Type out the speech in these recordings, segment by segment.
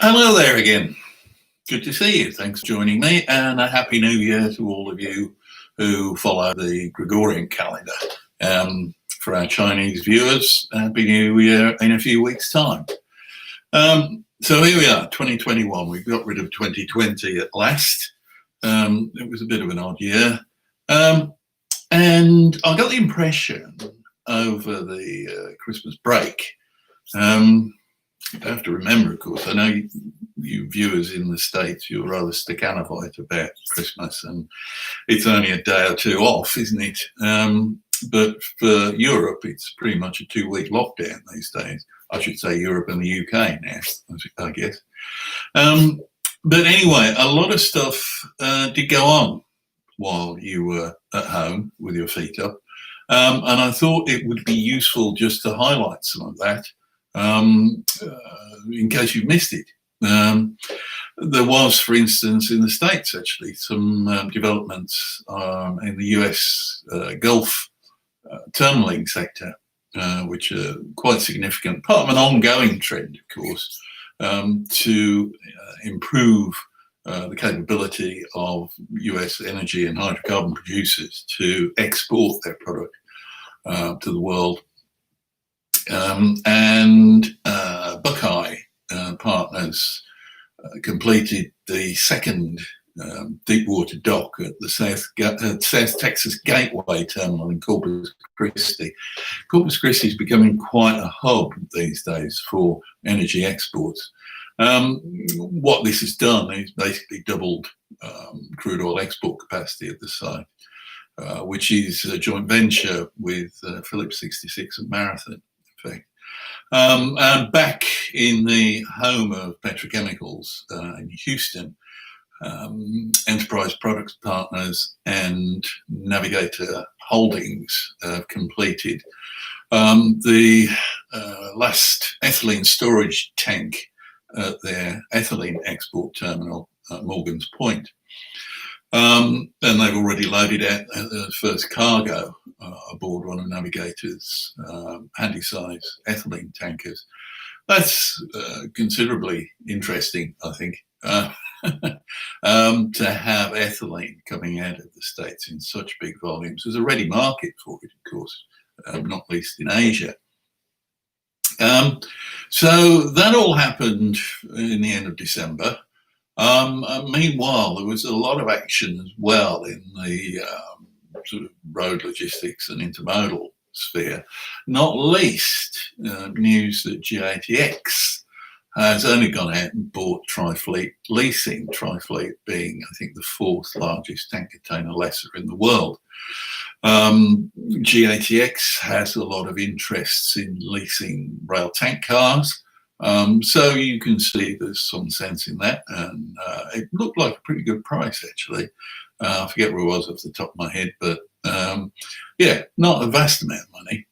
Hello there again. Good to see you. Thanks for joining me, and a happy new year to all of you who follow the Gregorian calendar. For our Chinese viewers, happy new year in a few weeks' time. So here we are, 2021. We've got rid of 2020 at last. It was a bit of an odd year. And I got the impression over the Christmas break, you have to remember, of course, I know you viewers in the States, you're rather stickanovite about Christmas, and it's only a day or two off, isn't it? But for Europe, it's pretty much a 2-week lockdown these days. I should say Europe and the UK now, I guess. But anyway, a lot of stuff did go on while you were at home with your feet up. And I thought it would be useful just to highlight some of that. In case you missed it. There was, for instance, in the States, actually, some developments in the US Gulf terminaling sector, which are quite significant, part of an ongoing trend, of course, to improve the capability of US energy and hydrocarbon producers to export their product to the world. Buckeye Partners completed the second deepwater dock at the South Texas Gateway Terminal in Corpus Christi. Corpus Christi is becoming quite a hub these days for energy exports. What this has done is basically doubled crude oil export capacity at the site, which is a joint venture with Phillips 66 and Marathon. And back in the home of petrochemicals in Houston, Enterprise Products Partners and Navigator Holdings completed the last ethylene storage tank at their ethylene export terminal at Morgan's Point. And they've already loaded out the first cargo aboard one of Navigator's handy-size ethylene tankers. That's considerably interesting, I think, to have ethylene coming out of the States in such big volumes. There's a ready market for it, of course, not least in Asia. So that all happened in the end of December. Meanwhile, there was a lot of action as well in the sort of road logistics and intermodal sphere, not least news that GATX has only gone out and bought Trifleet Leasing, Trifleet being, I think, the 4th largest tank container lessor in the world. GATX has a lot of interests in leasing rail tank cars. So you can see there's some sense in that, and it looked like a pretty good price, actually. I forget where it was off the top of my head, but yeah, not a vast amount of money.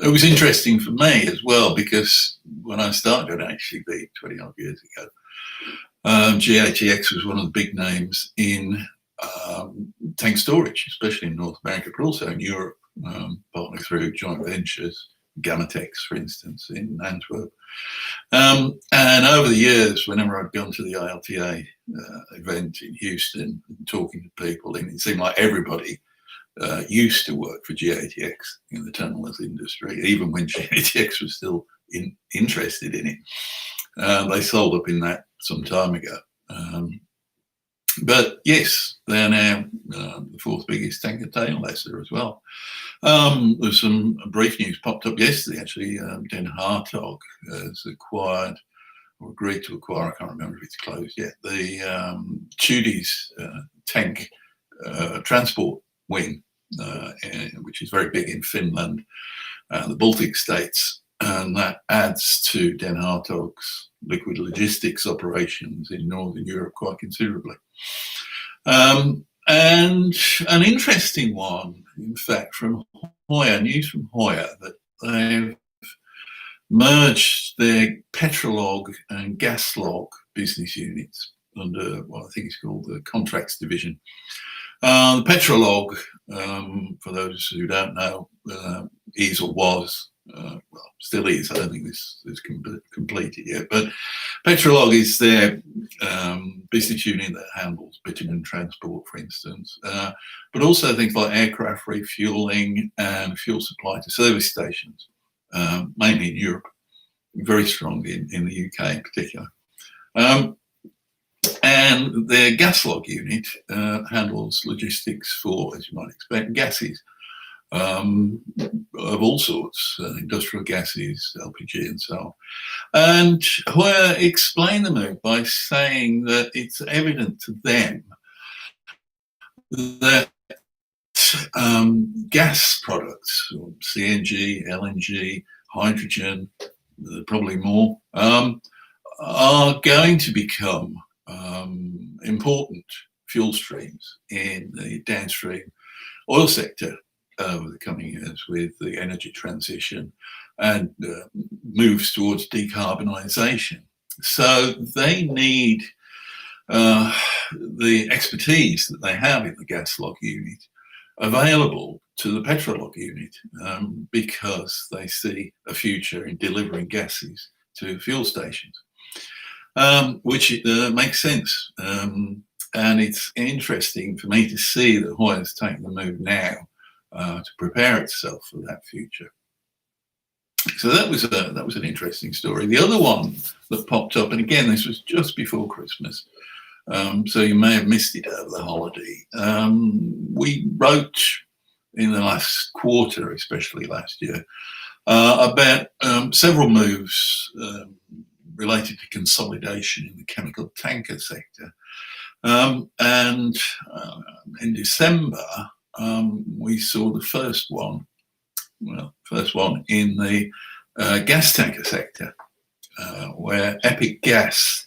It was interesting for me as well, because when I started at HCB 20 odd years ago, GATX was one of the big names in tank storage, especially in North America, but also in Europe, partly through joint ventures. Gamatex, for instance, in Antwerp. And over the years, whenever I'd gone to the ILTA event in Houston and talking to people, and it seemed like everybody used to work for GATX in the terminals industry, even when GATX was still interested in it. They sold up in that some time ago. But yes, they're now the 4th biggest tank container lessor as well. There's some brief news popped up yesterday, actually. Den Hartog has acquired, or agreed to acquire, I can't remember if it's closed yet, the Tudis tank transport wing, which is very big in Finland, the Baltic states, and that adds to Den Hartog's liquid logistics operations in Northern Europe quite considerably. And an interesting one, in fact, from Hoya, news from Hoya, that they've merged their Petrolog and Gaslog business units under what I think is called the contracts division. The Petrolog, for those who don't know, is or was, well, still is. I don't think this is completed yet, but Petrolog is their business unit that handles bitumen transport, for instance, but also things like aircraft refueling and fuel supply to service stations, mainly in Europe, very strong in the UK in particular. And their Gaslog unit handles logistics for, as you might expect, gases of all sorts, industrial gases, LPG and so on. And Hoya explained the move by saying that it's evident to them that gas products, CNG, LNG, hydrogen, probably more, are going to become important fuel streams in the downstream oil sector over the coming years with the energy transition and moves towards decarbonisation. So they need the expertise that they have in the Gaslog unit available to the Petrolog unit because they see a future in delivering gases to fuel stations. Which makes sense. And it's interesting for me to see that Hoya's taking the move now to prepare itself for that future. So that was an interesting story. The other one that popped up, and again, this was just before Christmas, so you may have missed it over the holiday. We wrote in the last quarter, especially last year, about several moves related to consolidation in the chemical tanker sector. And in December, we saw the first one in the gas tanker sector, where Epic Gas,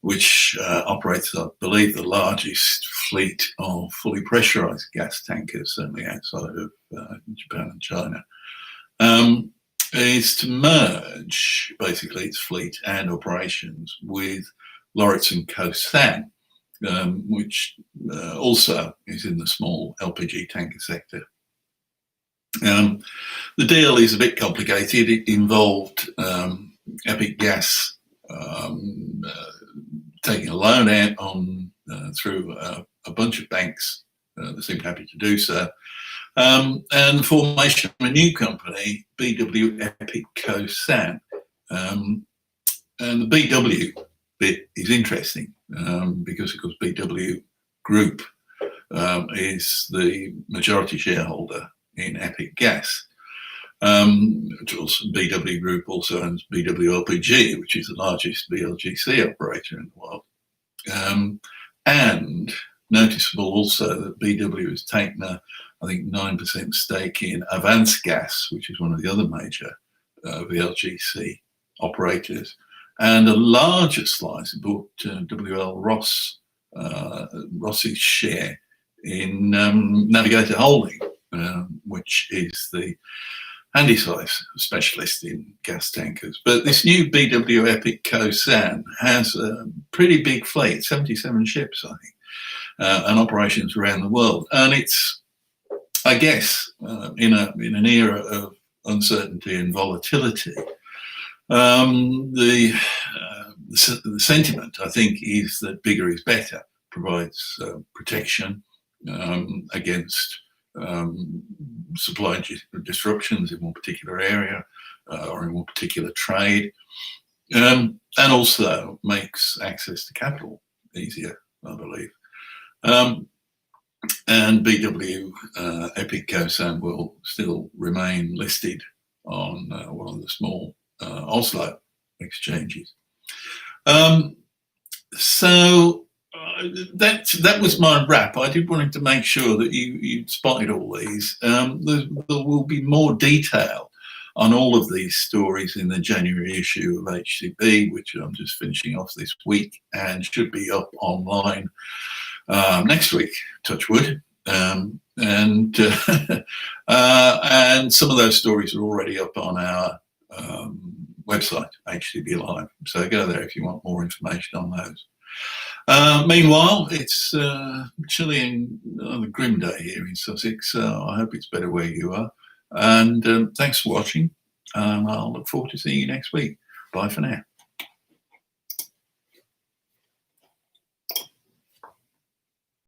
which operates, I believe, the largest fleet of fully pressurized gas tankers, certainly outside of Japan and China, is to merge basically its fleet and operations with Lauritz & Co. San, which also is in the small LPG tanker sector. The deal is a bit complicated. It involved Epic Gas taking a loan out on through a bunch of banks that seemed happy to do so, and the formation of a new company, BW Epic Co. San. And the BW bit is interesting because, of course, BW Group is the majority shareholder in Epic Gas. BW Group also owns BW LPG, which is the largest VLGC operator in the world. And noticeable also that BW has taken a, I think, 9% stake in Avance Gas, which is one of the other major VLGC operators, and a larger slice bought WL Ross, Ross's share in Navigator Holding, which is the handysize specialist in gas tankers. But this new BW Epic Co. San has a pretty big fleet, 77 ships, I think, and operations around the world. And it's, I guess, in an era of uncertainty and volatility, the sentiment, I think, is that bigger is better, provides protection against supply disruptions in one particular area or in one particular trade, and also makes access to capital easier, I believe. And BW Epic Co. San will still remain listed on one of the small Oslo exchanges. So that was my wrap. I did want to make sure that you spotted all these. There will be more detail on all of these stories in the January issue of HCB, which I'm just finishing off this week and should be up online next week, touch wood. And some of those stories are already up on our website, HCB Live. So go there if you want more information on those. Meanwhile, it's chilly and on a grim day here in Sussex, so I hope it's better where you are. And thanks for watching. I'll look forward to seeing you next week. Bye for now.